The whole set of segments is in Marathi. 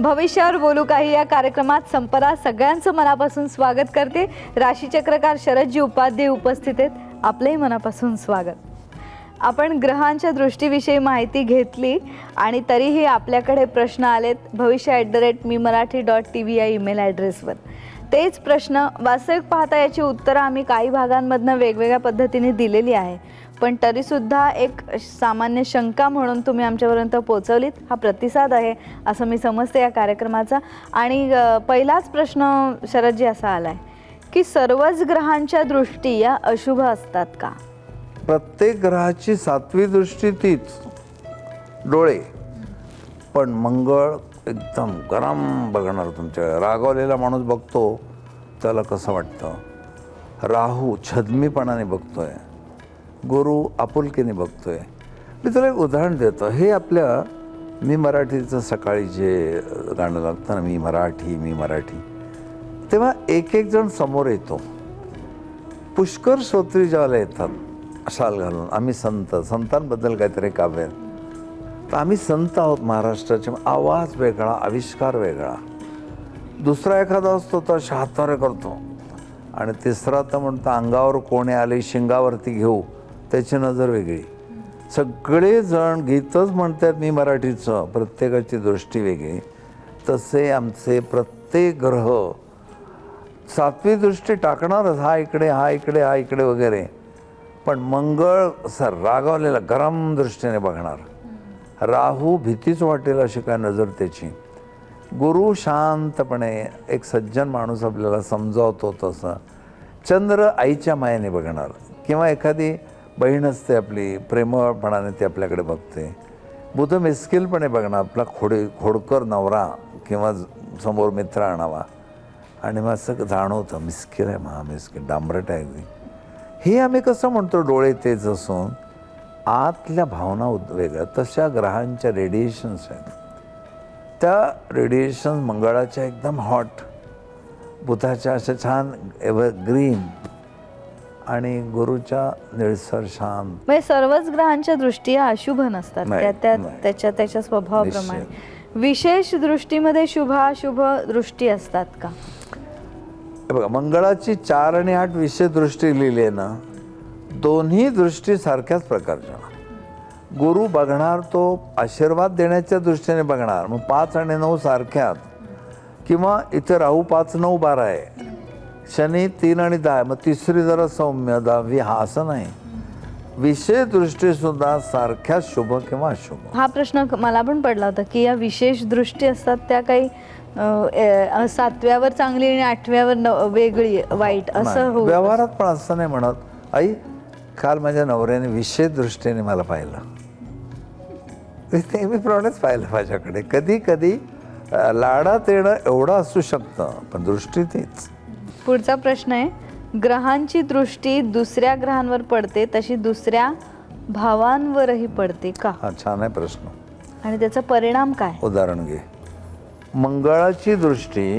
भविष्यावर बोलू काही या कार्यक्रमात संपदा सगळ्यांचं मनापासून स्वागत करते. राशीचक्रकार शरदजी उपाध्ये उपस्थित आहेत. आपलंही मनापासून स्वागत. आपण ग्रहांच्या दृष्टीविषयी माहिती घेतली आणि तरीही आपल्याकडे प्रश्न आलेत bhavishya@mimarathi.tv या ईमेल ॲड्रेसवर. तेच प्रश्न वास्तविक पाहता याची उत्तरं आम्ही काही भागांमधनं वेगवेगळ्या पद्धतीने दिलेली आहे, पण तरीसुद्धा एक सामान्य शंका म्हणून तुम्ही आमच्यापर्यंत पोहोचवलीत. हा प्रतिसाद आहे असं मी समजते या कार्यक्रमाचा. आणि पहिलाच प्रश्न शरदजी असा आला आहे की सर्वच ग्रहांच्या दृष्टी या अशुभ असतात का? प्रत्येक ग्रहाची 7वी दृष्टी तीच, डोळे. पण मंगळ एकदम गरम बघणार. तुमच्या रागावलेला माणूस बघतो त्याला कसं वाटतं. राहू छद्मीपणाने बघतोय, गुरु आपुलकीने बघतोय. मी तुला एक उदाहरण देतो. हे आपल्या मी मराठीचं सकाळी जे गाणं लागतं ना, मी मराठी, तेव्हा एक एक जण समोर येतो. पुष्कर श्रोत्री ज्याला येतात शाल घालून, आम्ही संतांबद्दल काहीतरी काव्य, तर आम्ही संत आहोत महाराष्ट्राचे. आवाज वेगळा, आविष्कार वेगळा. दुसरा एखादा असतो तर शहात्तरे करतो, आणि तिसरा तर म्हणतो अंगावर कोणे आले शिंगावरती घेऊ, त्याची नजर वेगळी. सगळेजण गीतच म्हणतात मी मराठीचं, प्रत्येकाची दृष्टी वेगळी. तसे आमचे प्रत्येक ग्रह 7वी दृष्टी टाकणारच, हा इकडे वगैरे. पण मंगळ रागावलेला गरम दृष्टीने बघणार. राहू भीतीच वाटेल अशी काय नजर त्याची. गुरु शांतपणे एक सज्जन माणूस आपल्याला समजावतो तसं. चंद्र आईच्या मायेने बघणार, किंवा एखादी बहीण असते आपली, प्रेमळपणाने ती आपल्याकडे बघते. बुध मिस्किलपणे बघणार, आपला खोडकर नवरा किंवा समोर मित्र आणावा, आणि मग असं जाणवतं मिस्किल आहे, मिस्किल डांबरट आहे अगदी. हे आम्ही कसं म्हणतो डोळे तेच असून आतल्या भावना वेगळ्या. तशा ग्रहांच्या रेडिएशन्स आहेत. त्या रेडिएशन मंगळाच्या एकदम हॉट, बुधाच्या अशा छान एव्हरग्रीन, आणि गुरुच्या निळसर शांत. म्हणजे सर्वच ग्रहांच्या दृष्टी या अशुभ नसतात, त्याच्या स्वभावाप्रमाणे. विशेष दृष्टीमध्ये शुभाशुभ दृष्टी असतात का? बघा, मंगळाची 4 आणि 8 विशेष दृष्टी लिहिली आहे ना, दोन्ही दृष्टी सारख्याच प्रकारच्या. गुरु बघणार तो आशीर्वाद देण्याच्या दृष्टीने बघणार, मग 5 आणि 9 सारख्यात. किंवा इथे राहू 5, 9, 12 आहे, शनी 3 आणि 10, मग तिसरी जरा सौम्य, 10वी, हा असं नाही. विशेष दृष्टीसुद्धा सारख्याच शुभ किंवा अशुभ. हा प्रश्न मला पण पडला होता की या विशेष दृष्टी असतात त्या काही 7व्यावर चांगली आणि 8व्यावर वेगळी वाईट असं होऊ. व्यवहारात पण असं नाही म्हणत. आई, काल माझ्या नवऱ्याने विशेष दृष्टीने मला पाहिलं, ते मी प्रमाणेच पाहिलं माझ्याकडे. कधी कधी लाडात येणं एवढं असू शकतं, पण दृष्टी तीच. पुढचा प्रश्न आहे, ग्रहांची दृष्टी दुसऱ्या ग्रहांवर पडते तशी दुसऱ्या भावांवरही पडते का? हा छान आहे प्रश्न. आणि त्याचा परिणाम काय? उदाहरण घे. मंगळाची दृष्टी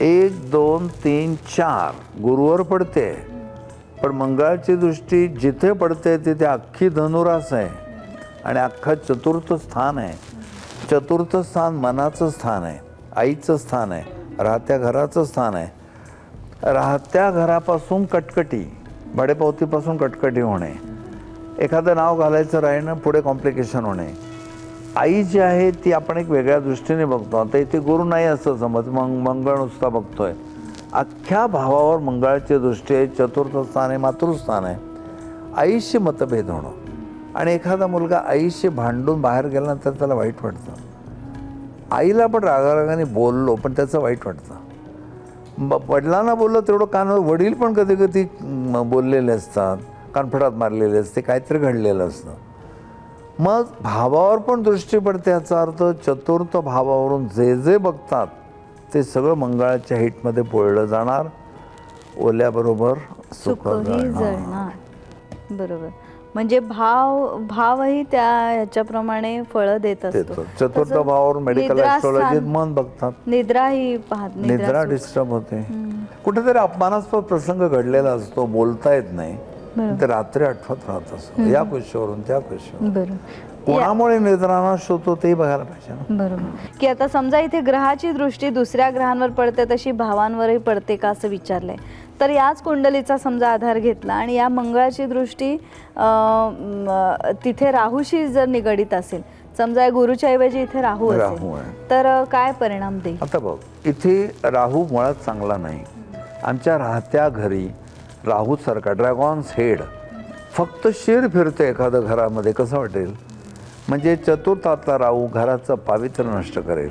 1, 2, 3, 4 गुरुवर पडते, पण मंगळाची दृष्टी जिथे पडते तिथे अख्खी धनुरास आहे, आणि अख्खा 4थ स्थान आहे. 4थ स्थान मनाचं स्थान आहे, आईचं स्थान आहे, राहत्या घराचं स्थान आहे. राहत्या घरापासून कटकटी, भाडेपावतीपासून कटकटी होणे, एखादं नाव घालायचं राहणं, पुढे कॉम्प्लिकेशन होणे. आई जी आहे ती आपण एक वेगळ्या दृष्टीने बघतो. आता इथे गुरु नाही असं समज, मंगळ नुसता बघतोय. अख्ख्या भावावर मंगळाची दृष्टी आहे. 4थ स्थान आहे, मातृस्थान आहे. आईशी मतभेद होणं, आणि एखादा मुलगा आईशी भांडून बाहेर गेल्यानंतर त्याला वाईट वाटतं. आईला पण रागारागाने बोललो पण त्याचं वाईट वाटतं. वडिलांना बोललं तेवढं कानावर, वडील पण कधी कधी बोललेले असतात, कानफडात मारलेले असते, काहीतरी घडलेलं असतं. मग भावावर पण दृष्टी पडते. याचा अर्थ 4थ भावावरून जे जे बघतात ते सगळं मंगळाच्या हिटमध्ये पोळलं जाणार. ओल्याबरोबर सुखही जळणार. बरोबर. म्हणजे भावही त्या ह्याच्याप्रमाणे फळं देत असतो. 4th भावावर मेडिकल ॲस्ट्रॉलॉजीत मन बघतात. निद्राही निद्रा डिस्टर्ब होते. कुठेतरी अपमानास्पद प्रसंग घडलेला असतो, बोलता येत नाही, ते रात्री आठवत राहत असतो, या खुशीवरून त्या खुशीवर. बरं. कोणामुळे निद्रानाश होतो ते बघायला पाहिजे ना. बरोबर. की आता समजा इथे ग्रहाची दृष्टी दुसऱ्या ग्रहांवर पडते तशी भावांवरही पडते का असं विचारलंय, तर याच कुंडलीचा समजा आधार घेतला आणि या मंगळाची दृष्टी तिथे राहूशी जर निगडीत असेल, समजा या गुरुच्या ऐवजी इथे राहू राहू असेल, आहे. तर काय परिणाम देईल? आता बघ, इथे राहू मुळात चांगला नाही. आमच्या राहत्या घरी राहूसारखा ड्रॅगॉन्स हेड फक्त शिर फिरते एखादं घरामध्ये, कसं वाटेल? म्हणजे चतुर्थातला राहू घराचं पावित्र्य नष्ट करेल,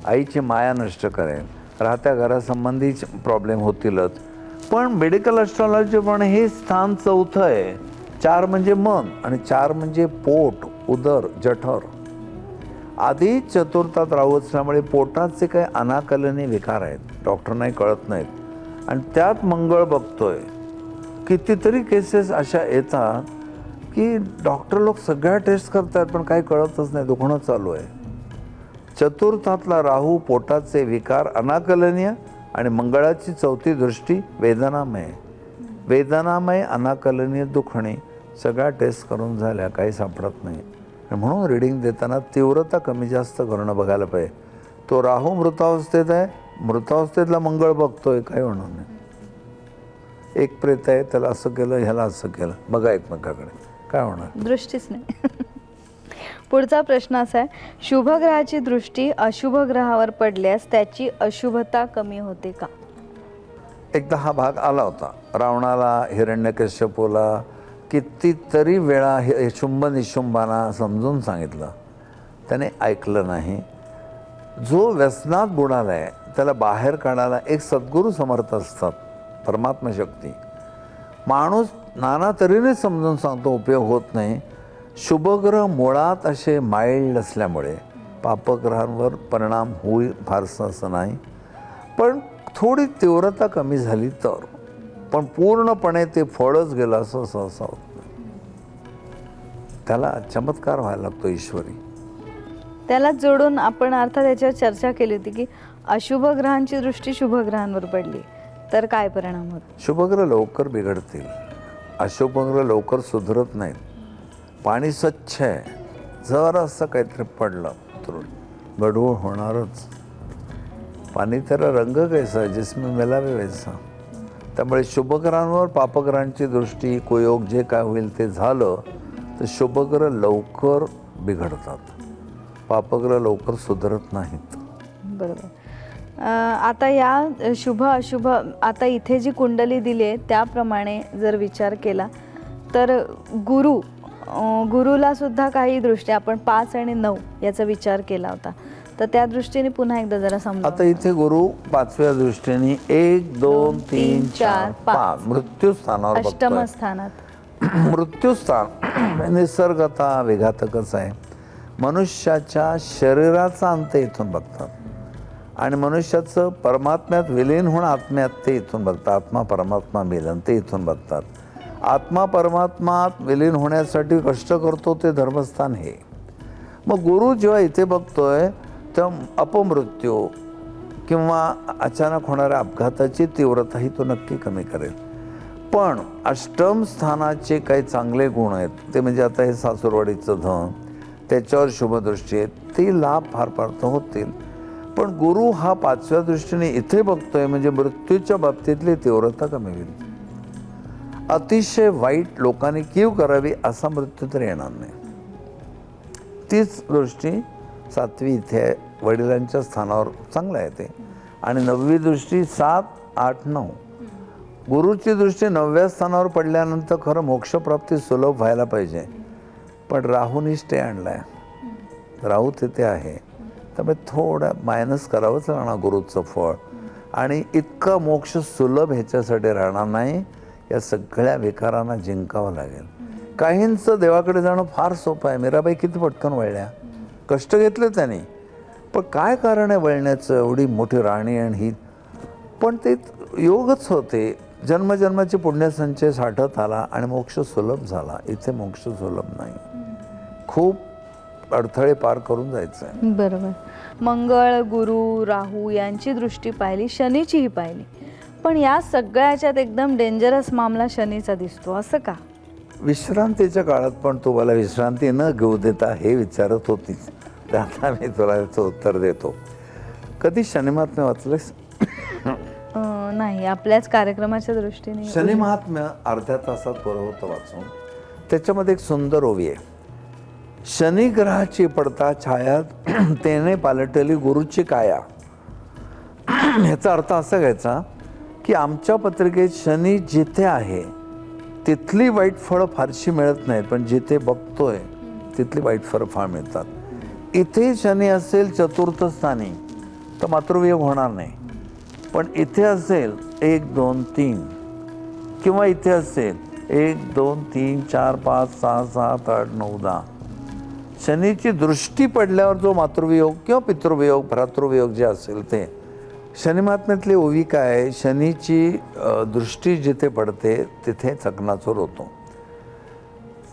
आईची माया नष्ट करेल, राहत्या घरासंबंधी प्रॉब्लेम होतीलच. पण मेडिकल ॲस्ट्रॉलॉजी पण हे स्थान 4थं आहे. 4 म्हणजे मन आणि 4 म्हणजे पोट, उदर, जठर. आधी चतुर्थात राहू असल्यामुळे पोटाचे काही अनाकलनीय विकार आहेत, डॉक्टरनाही कळत नाहीत. आणि त्यात मंगळ बघतोय. कितीतरी केसेस अशा येतात की डॉक्टर लोक सगळ्या टेस्ट करतात पण काही कळतच नाही, दुखणं चालू आहे. चतुर्थातला राहू पोटाचे विकार अनाकलनीय आणि मंगळाची 4थी दृष्टी वेदनामय. वेदनामय अनाकलनीय दुखणे सगळ्या टेस्ट करून झाल्या, काही सापडत नाही. म्हणून रिडिंग देताना तीव्रता कमी जास्त करणं बघायला पाहिजे. तो राहू मृतावस्थेत आहे, मृतावस्थेतला मंगळ बघतोय, काही होणार नाही. एक प्रेत आहे, त्याला असं केलं, ह्याला असं केलं, बघा एकमेकाकडे, काय होणार? दृष्टीच नाही. पुढचा प्रश्न असा आहे, शुभ ग्रहाची दृष्टी अशुभ ग्रहावर पडल्यास त्याची अशुभता कमी होते का? एकदा हा भाग आला होता. रावणाला, हिरण्यकश्यपूला कितीतरी वेळा हे शुंभ निशुंभांना समजून सांगितलं, त्याने ऐकलं नाही. जो व्यसनात बुडाला आहे त्याला बाहेर काढायला एक सद्गुरू समर्थ असतात, परमात्मा शक्ती. माणूस नाना तऱ्हेने समजून सांगतो, उपयोग होत नाही. शुभग्रह मुळात असे माइल्ड असल्यामुळे पापग्रहांवर परिणाम होईल फारसं असं नाही. पण थोडी तीव्रता कमी झाली तर, पण पूर्णपणे ते फळच गेलं असं सहसा होत नाही. त्याला चमत्कार व्हायला लागतो ईश्वरी. त्याला जोडून आपण अर्थात याच्यावर चर्चा केली होती की अशुभ ग्रहांची दृष्टी शुभ ग्रहांवर पडली तर काय परिणाम होतो? शुभग्रह लवकर बिघडतील, अशुभग्रह लवकर सुधरत नाहीत. पाणी स्वच्छ आहे, जरा असं काहीतरी पडलं तर गढूळ होणारच. पाणी त्याला रंग कैसा जिसमें मिला भी वैसा. त्यामुळे शुभग्रहांवर पापग्रहांची दृष्टी, कुयोग जे काय होईल ते झालं तर शुभग्रह लवकर बिघडतात, पापग्रह लवकर सुधरत नाहीत. बरोबर. आता या शुभ अशुभ, आता इथे जी कुंडली दिली आहे त्याप्रमाणे जर विचार केला तर गुरुला सुद्धा काही दृष्टी, आपण 5 आणि 9 याचा विचार केला होता, तर त्या दृष्टीने पुन्हा एकदा जरा समजा. आता इथे गुरु 5व्या दृष्टीने 1 2 3 4 5 मृत्यू स्थानावर अष्टम बघतोय. स्थानात. मृत्यू स्थान निसर्गता विघातकच आहे. मनुष्याच्या शरीराचा अंत इथून बघतात आणि मनुष्याचं परमात्म्यात विलीन होणं आत्म्यात ते इथून बघतात. आत्मा परमात्मा मिलन ते इथून बघतात. आत्मा परमात्मात विलीन होण्यासाठी कष्ट करतो ते धर्मस्थान हे. मग गुरु जेव्हा इथे बघतोय तेव्हा अपमृत्यू किंवा अचानक होणाऱ्या अपघाताची तीव्रताही तो नक्की कमी करेल. पण अष्टम स्थानाचे काही चांगले गुण आहेत, ते म्हणजे आता हे सासूरवाडीचं धन, त्याच्यावर शुभदृष्टी आहे, ती लाभ फार फार तर होतील. पण गुरु हा 5व्या दृष्टीने इथे बघतोय म्हणजे मृत्यूच्या बाबतीतली तीव्रता कमी होईल. अतिशय वाईट लोकांनी कीव करावी असा मृत्यू तर येणार नाही. तीच दृष्टी 7वी इथे आहे, वडिलांच्या स्थानावर चांगलं आहे ते. आणि 9वी दृष्टी 7 8 9 गुरुची दृष्टी 9व्या स्थानावर पडल्यानंतर खरं मोक्षप्राप्ती सुलभ व्हायला पाहिजे. पण राहूनी स्टे आणलाय, राहू तिथे आहे, त्यामुळे थोडं मायनस करावंच लागणार गुरुचं फळ. आणि इतकं मोक्ष सुलभ ह्याच्यासाठी राहणार नाही. या सगळ्या विकारांना जिंकावं लागेल. काहींचं देवाकडे जाणं फार सोपं आहे. मीराबाई किती पटकन वळल्या, कष्ट घेतले त्यांनी, पण काय कारण आहे वळण्याचं? एवढी मोठी राणी आणि ही, पण ते योगच होते. जन्मजन्माचे पुण्यसंचय साठत आला आणि मोक्ष सुलभ झाला. इथे मोक्ष सुलभ नाही, खूप अडथळे पार करून जायचं आहे. बरोबर. मंगळ, गुरु, राहू यांची दृष्टी पाहिली, शनीचीही पाहिली, पण या सगळ्याच्यात एकदम डेंजरस मामला शनीचा दिसतो, असं का? विश्रांतीच्या काळात पण तू मला विश्रांती न घेऊ देता हे विचारत होतीस, तर आता मी तुला याचं उत्तर देतो. कधी शनिमहात्म्य वाचलंस? नाही, आपल्याच कार्यक्रमाच्या दृष्टीने. शनिमहात्म्य अर्ध्या तासात बरं होतं वाचून. त्याच्यामध्ये एक सुंदर ओवी आहे. शनी ग्रहाची पडता छाया तेने पालटली गुरुची काया. ह्याचा अर्थ असा घ्यायचा की आमच्या पत्रिकेत शनी जिथे आहे तिथली वाईट फळं फारशी मिळत नाहीत, पण जिथे बघतोय तिथली वाईट फळं फार मिळतात. इथे शनी असेल चतुर्थ स्थानी तर मातृवियोग होणार नाही, पण इथे असेल 1 2 3 किंवा इथे असेल 1 2 3 4 5 6 7 8 9 10, शनीची दृष्टी पडल्यावर जो मातृवियोग किंवा पितृवियोग भ्रातृवियोग जे असेल ते. शनिमहात्म्यातली ओवी काय, शनीची दृष्टी जिथे पडते तिथे चकनाचूर होतो.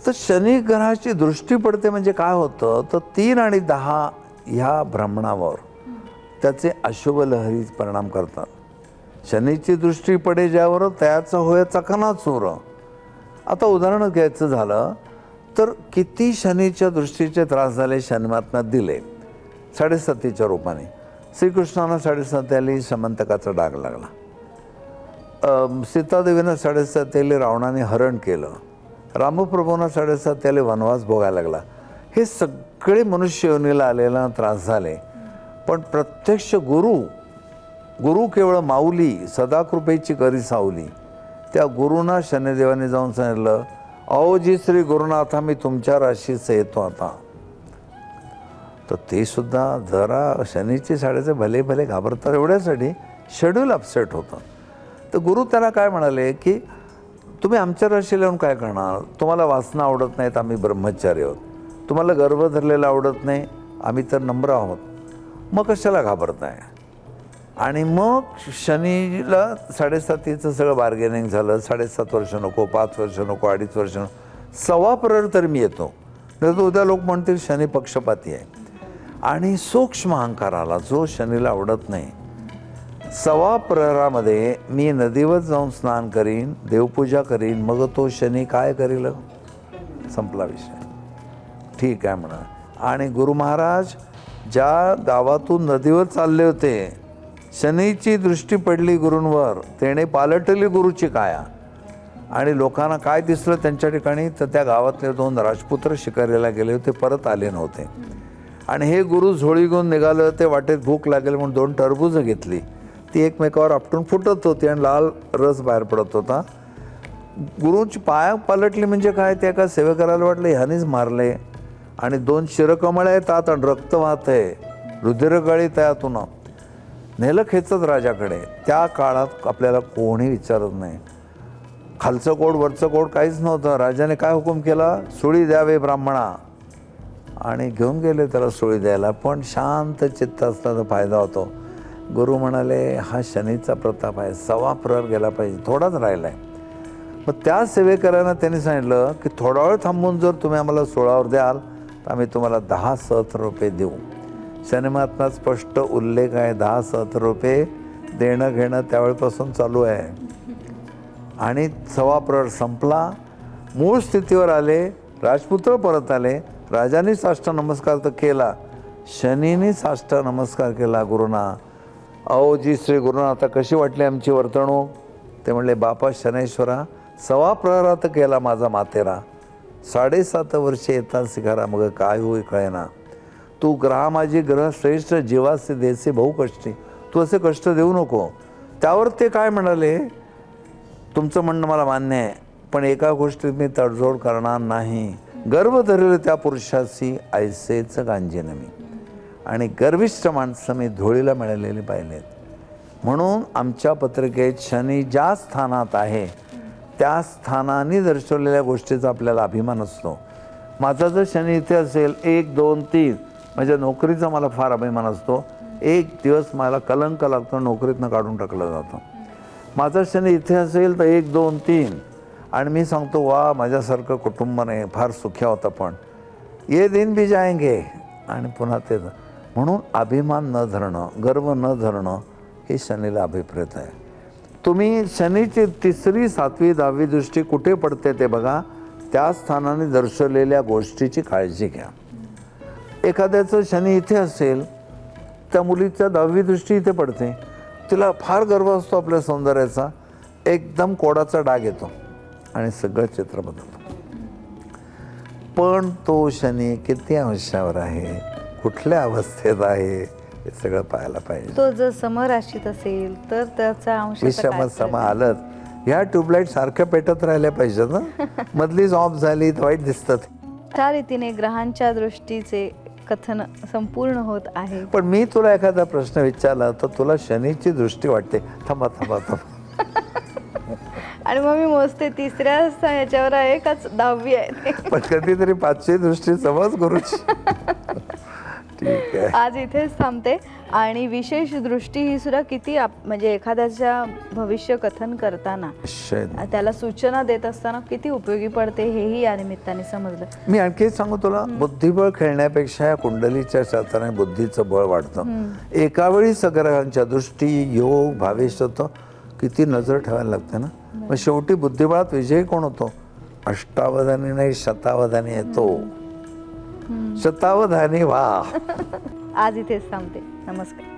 तर शनी ग्रहाची दृष्टी पडते म्हणजे काय होतं, तर 3 आणि 10 ह्या भ्रमणावर त्याचे अशुभ लहरी परिणाम करतात. शनीची दृष्टी पडे ज्यावर त्याचं होय चकनाचूर. आता उदाहरण घ्यायचं झालं तर किती शनीच्या दृष्टीचे त्रास झाले शनिमहात्म्यात दिले. 7.5 रूपाने श्रीकृष्णांना 7.5 समंतकाचा डाग लागला. सीतादेवीनं 7.5 रावणाने हरण केलं. रामप्रभूंना 7.5 वनवास भोगायला लागला. हे सगळे मनुष्य योनीला आलेला त्रास झाले. पण प्रत्यक्ष गुरु केवळ माऊली सदाकृपेची करी सावली. त्या गुरुना शनिदेवाने जाऊन सांगितलं, अहो जी श्री गुरुनाथा मी तुमच्या राशीच येतो आता. तर ते सुद्धा जरा शनीची साडेचे भले भले घाबरतात एवढ्यासाठी शेड्यूल अपसेट होतं. तर गुरु त्याला काय म्हणाले की तुम्ही आमच्या राशीला येऊन काय करणार, तुम्हाला वासना आवडत नाहीत, आम्ही ब्रह्मचारी आहोत, तुम्हाला गर्भ धरलेला आवडत नाही, आम्ही तर नम्र आहोत, मग कशाला घाबरताय. आणि मग शनीला 7.5 सगळं बार्गेनिंग झालं. 7.5 वर्ष नको, 5 वर्ष नको, 2.5 वर्ष नको, 1.25 प्रहर तरी मी येतो. नाही तर उद्या लोक म्हणतील शनी पक्षपाती आहे. आणि सूक्ष्म अहंकाराला जो शनीला आवडत नाही, 1.25 प्रहरामध्ये मी नदीवर जाऊन स्नान करीन, देवपूजा करीन, मग तो शनी काय करील, संपला विषय. ठीक आहे म्हणा. आणि गुरु महाराज ज्या गावातून नदीवर चालले होते, शनीची दृष्टी पडली गुरूंवर, तेने पालटली गुरुची काया. आणि लोकांना काय दिसलं त्यांच्या ठिकाणी, तर त्या गावातले 2 राजपुत्र शिकारीला गेले होते, परत आले नव्हते. आणि हे गुरु झोळी घेऊन निघाले होते. वाटेत भूक लागेल म्हणून 2 टरबूजं घेतली. ती एकमेकावर आपटून फुटत होती आणि लाल रस बाहेर पडत होता. गुरुची पाया पालटली म्हणजे काय, त्या एका सेवेकराला वाटलं ह्यानेच मारले. आणि 2 शिरकमळ्या येतात आणि रक्त वाहत आहे, रुधिरगळी त्यातून नेलं खेचत राजाकडे. त्या काळात आपल्याला कोणी विचारत नाही, खालचं कोड वरचं कोड काहीच नव्हतं. राजाने काय हुकूम केला, सुळी द्यावे ब्राह्मणा. आणि घेऊन गेले त्याला सुळी द्यायला. पण शांत चित्त असल्याचा फायदा होतो. गुरु म्हणाले हा शनीचा प्रताप आहे, 1.25 प्रहर गेला पाहिजे, थोडाच राहिला आहे. मग त्या सेवेकरांना त्यांनी सांगितलं की थोडा वेळ थांबून जर तुम्ही आम्हाला 16वर द्याल तर आम्ही तुम्हाला 10 सहस्र रुपये देऊ. शनिमहात्म्यात स्पष्ट उल्लेख आहे, 10 सहस्र रुपये देणं घेणं त्यावेळेपासून चालू आहे. आणि 1.25 प्रहर संपला. मूळ स्थितीवर आले, राजपुत्र परत आले. राजाने साष्टांग नमस्कार तर केला, शनीने साष्टांग नमस्कार केला गुरुना. अहो जी श्री गुरुना आता कशी वाटली आमची वर्तणूक. ते म्हणले बापा शनैश्वरा, 1.25 प्रहरात केला माझा मातेरा, 7.5 वर्षे येतात शिकारा, मग काय होई कळेना. तू ग्रहा माझी ग्रह श्रेष्ठ जीवासे देसे बहु कष्टी, तू असे कष्ट देऊ नको. त्यावर ते काय म्हणाले, तुमचं म्हणणं मला मान्य आहे, पण एका गोष्टीत मी तडजोड करणार नाही. गर्भ धरले त्या पुरुषाशी ऐसेच गांजेन मी. आणि गर्विष्ठ माणसं मी धुळीला मिळालेली पाहिलेत. म्हणून आमच्या पत्रिकेत शनी ज्या स्थानात आहे त्या स्थानाने दर्शवलेल्या गोष्टीचा आपल्याला अभिमान असतो. माझा जर शनी इथे असेल 1 2 3 म्हणजे नोकरीचा मला फार अभिमान असतो. एक दिवस मला कलंक लागतो, नोकरीतनं काढून टाकलं जातं. माझा शनी इथे असेल तर 1 2 3 आणि मी सांगतो वा माझ्यासारखं कुटुंब नाही, फार सुख्या होता, पण ये दिन भी जाएंगे आणि पुन्हा ते. म्हणून अभिमान न धरणं, गर्व न धरणं हे शनीला अभिप्रेत आहे. तुम्ही शनीची 3री 7वी 10वी दृष्टी कुठे पडते ते बघा. त्या स्थानाने दर्शवलेल्या गोष्टीची काळजी घ्या. एखाद्याचं शनी इथे असेल, त्या मुलीच्या 10वी दृष्टी इथे पडते, तिला फार गर्व असतो आपल्या सौंदर्याचा, एकदम कोडाचा डाग येतो आणि सगळं चित्र बदलतं. पण तो शनी किती अंशावर आहे, कुठल्या अवस्थेत आहे, हे सगळं पाहायला पाहिजे. तो जर समराशीत असेल तर त्याचा अंश विषम सम आलं, ह्या ट्यूबलाईट सारख्या पेटत राहिल्या पाहिजेत ना. मधलीच ऑफ झाली तर वाईट दिसतात. त्या रीतीने ग्रहांच्या दृष्टीचे कथन संपूर्ण होत आहे. पण मी तुला एखादा प्रश्न विचारला तर तुला शनीची दृष्टी वाटते. थांबा थांबा थांबा. आणि मग मी मोजते तिसऱ्या याच्यावर आहे का 10वी आहे. पण कधीतरी 5वी दृष्टी समज गुरुची. ठीक आहे. आज इथेच थांबते. आणि विशेष दृष्टी ही सुद्धा किती म्हणजे एखाद्याच्या भविष्य कथन करताना त्याला सूचना देत असताना किती उपयोगी पडते हेही या निमित्ताने समजलं. मी आणखी सांगू तुला, बुद्धिबळ खेळण्यापेक्षा या कुंडलीच्या शास्त्राने बुद्धीचं बळ वाढतं. एका वेळी सग्रहांच्या दृष्टी, योग, भाविष्यत्व किती नजर ठेवायला लागते ना. मग शेवटी बुद्धिबळात विजय कोण होतो? अष्टावधानी नाही, शतावधानी येतो. शतावधानी व्हा. आज इथेच थांबते. नमस्कार.